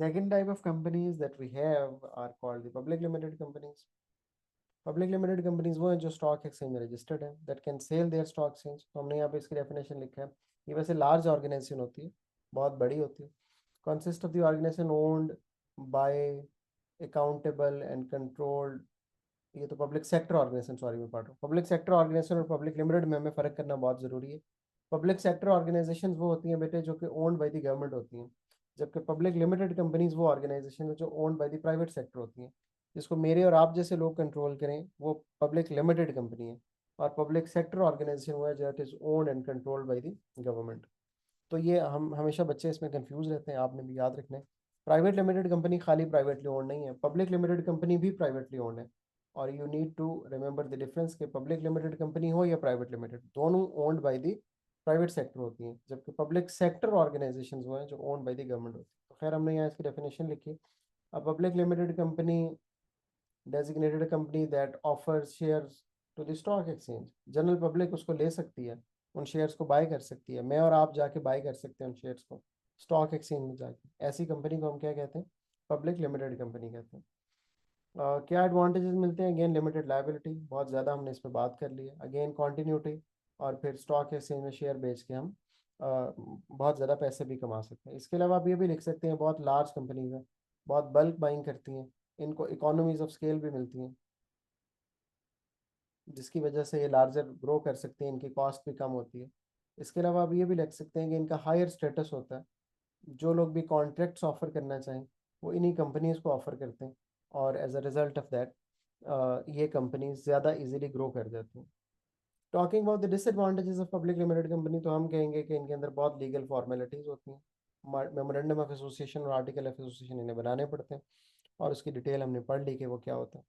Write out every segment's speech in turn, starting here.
Second type of companies that we have are called the public limited companies. Public limited companies वो हैं जो stock exchange में registered है, that can sell their stock exchange. तो हमने यहाँ पे इसकी डेफिनेशन लिखा है। ये वैसे लार्ज ऑर्गेनाइजेशन होती है, बहुत बड़ी होती है। Consist of the organisation owned by accountable and controlled. ये तो पब्लिक सेक्टर ऑर्गेनाइजेशन, सॉरी मैं पढ़ रहा हूँ। पब्लिक सेक्टर ऑर्गेनाइजेशन और पब्लिक लिमिटेड में हमें फ़र्क करना बहुत ज़रूरी है। पब्लिक सेक्टर ऑर्गेनाइजेशन वो होती हैं बेटे जो कि ओन्ड बाय द गवर्नमेंट होती हैं, जबकि पब्लिक लिमिटेड कंपनीज वो ऑर्गेनाइजेशन है जो owned by the private sector होती हैं। जिसको मेरे और आप जैसे लोग कंट्रोल करें वो पब्लिक लिमिटेड कंपनी है, और पब्लिक सेक्टर ऑर्गेनाइजेशन हुआ है जो it is owned and controlled by the government. तो ये हम हमेशा बच्चे इसमें कंफ्यूज रहते हैं, आपने भी याद रखना है। प्राइवेट लिमिटेड कंपनी खाली प्राइवेटली ओन्ड नहीं है, पब्लिक लिमिटेड कंपनी भी प्राइवेटली ओन्ड है। और you need to remember the difference कि पब्लिक लिमिटेड कंपनी हो या प्राइवेट लिमिटेड, दोनों owned by the private sector होती हैं, जबकि पब्लिक सेक्टर ऑर्गेनाइजेशंस वो हैं जो ओन्ड बाय द गवर्नमेंट होती है। तो खैर हमने यहाँ इसकी डेफिनेशन लिखी। A public limited company designated a company that offers shares to the stock exchange। General public उसको ले सकती है, उन शेयर्स को बाय कर सकती है, मैं और आप जाके बाय कर सकते हैं उन शेयर्स को स्टॉक एक्सचेंज में जाके। ऐसी कंपनी को हम क्या कहते हैं? पब्लिक लिमिटेड कंपनी कहते हैं। क्या एडवांटेजेस मिलते हैं? अगेन लिमिटेड लाइबिलिटी, बहुत ज़्यादा हमने इस पर बात कर ली है। अगेन कॉन्टीन्यूटी, और फिर स्टॉक एक्सचेंज में शेयर बेच के हम बहुत ज़्यादा पैसे भी कमा सकते हैं। इसके अलावा आप ये भी लिख सकते हैं बहुत लार्ज कंपनीज हैं, बहुत बल्क बाइंग करती हैं, इनको इकोनॉमीज ऑफ स्केल भी मिलती हैं, जिसकी वजह से ये लार्जर ग्रो कर सकते हैं, इनकी कॉस्ट भी कम होती है। इसके अलावा आप ये भी लिख सकते हैं कि इनका हायर स्टेटस होता है। जो लोग भी कॉन्ट्रैक्ट्स ऑफर करना चाहें वो इन्हीं कंपनीज को ऑफर करते हैं, और as a result of that ये कंपनीज ज़्यादा इजीली ग्रो कर जाती हैं। Talking about the disadvantages of public limited company, तो हम कहेंगे कि इनके अंदर बहुत लीगल फॉर्मेलिटीज़ होती हैं। मेमोरेंडम ऑफ एसोसिएशन और आर्टिकल ऑफ एसोसिएशन इन्हें बनाने पड़ते हैं, और उसकी डिटेल हमने पढ़ ली कि वो क्या होता है।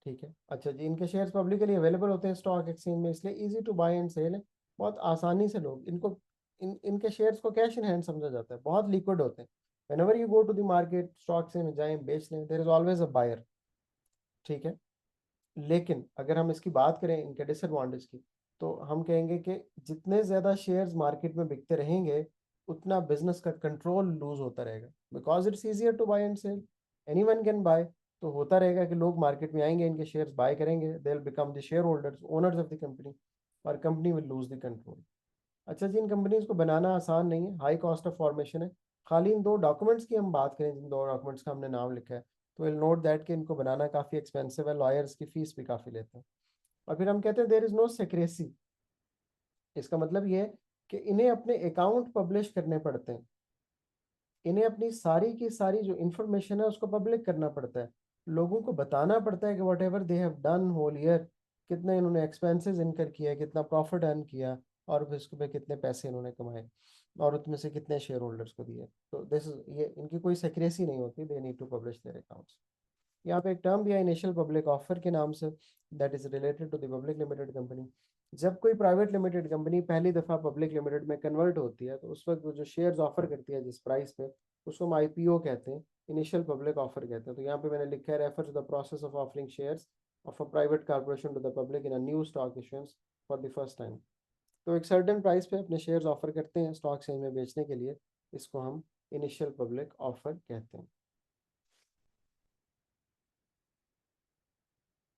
ठीक है, अच्छा जी, इनके शेयर्स पब्लिकली अवेलेबल होते हैं स्टॉक एक्सचेंज में, इसलिए easy to buy and sell है। बहुत आसानी से लोग इनको इनके शेयर्स को कैश इन हैंड समझा जाता है, बहुत लिक्विड होते हैं। Whenever you go to the market, stock से में जाएं बेच लें, there is always a buyer. ठीक है, लेकिन अगर हम इसकी बात करें इनके डिसएडवांटेज की, तो हम कहेंगे कि जितने ज़्यादा शेयर्स मार्केट में बिकते रहेंगे उतना बिजनेस का कंट्रोल लूज होता रहेगा, because it's easier to buy and sell, anyone can buy. तो होता रहेगा कि लोग मार्केट में आएंगे, इनके शेयर्स बाय करेंगे, they will become the shareholders, owners of the company, और company will lose the control. अच्छा जी, इन कंपनीज को बनाना आसान नहीं है, हाई कॉस्ट ऑफ फॉर्मेशन है। खाली इन दो डॉक्यूमेंट्स की हम बात करें, जिन दो डॉक्यूमेंट्स का हमने नाम लिखा है, तो विल नोट दैट कि इनको बनाना काफ़ी एक्सपेंसिव है, लॉयर्स की फीस भी काफ़ी लेते हैं। और फिर हम कहते हैं देयर इज़ नो सेक्रेसी। इसका मतलब ये है कि इन्हें अपने अकाउंट पब्लिश करने पड़ते हैं, इन्हें अपनी सारी की सारी जो इन्फॉर्मेशन है उसको पब्लिक करना पड़ता है। लोगों को बताना पड़ता है कि whatever they have done whole year, कितने इन्होंने एक्सपेंसेस इनकर किया, कितना प्रॉफिट अर्न किया, और फिर उसके पे कितने पैसे इन्होंने कमाए, और उसमें से कितने शेयर होल्डर्स को दिए। तो दिस इज, ये इनकी कोई सेक्रेसी नहीं होती, they need to publish their accounts. यहाँ पे एक टर्म भी है इनिशियल पब्लिक ऑफर के नाम से, that is related to the public limited company. जब कोई प्राइवेट लिमिटेड कंपनी पहली दफ़ा पब्लिक लिमिटेड में कन्वर्ट होती है, तो उस वक्त वो जो शेयर्स ऑफर करती है जिस प्राइस पे, उसको हम आईपीओ कहते हैं, इनिशियल पब्लिक ऑफर कहते हैं। तो यहाँ पे मैंने लिखा है refer to the process of offering shares of a private corporation to the public in a new stock issuance for the first time. तो एक सर्टेन प्राइस पे अपने शेयर्स ऑफर करते हैं स्टॉक एक्सचेंज में बेचने के लिए, इसको हम इनिशियल पब्लिक ऑफर कहते हैं।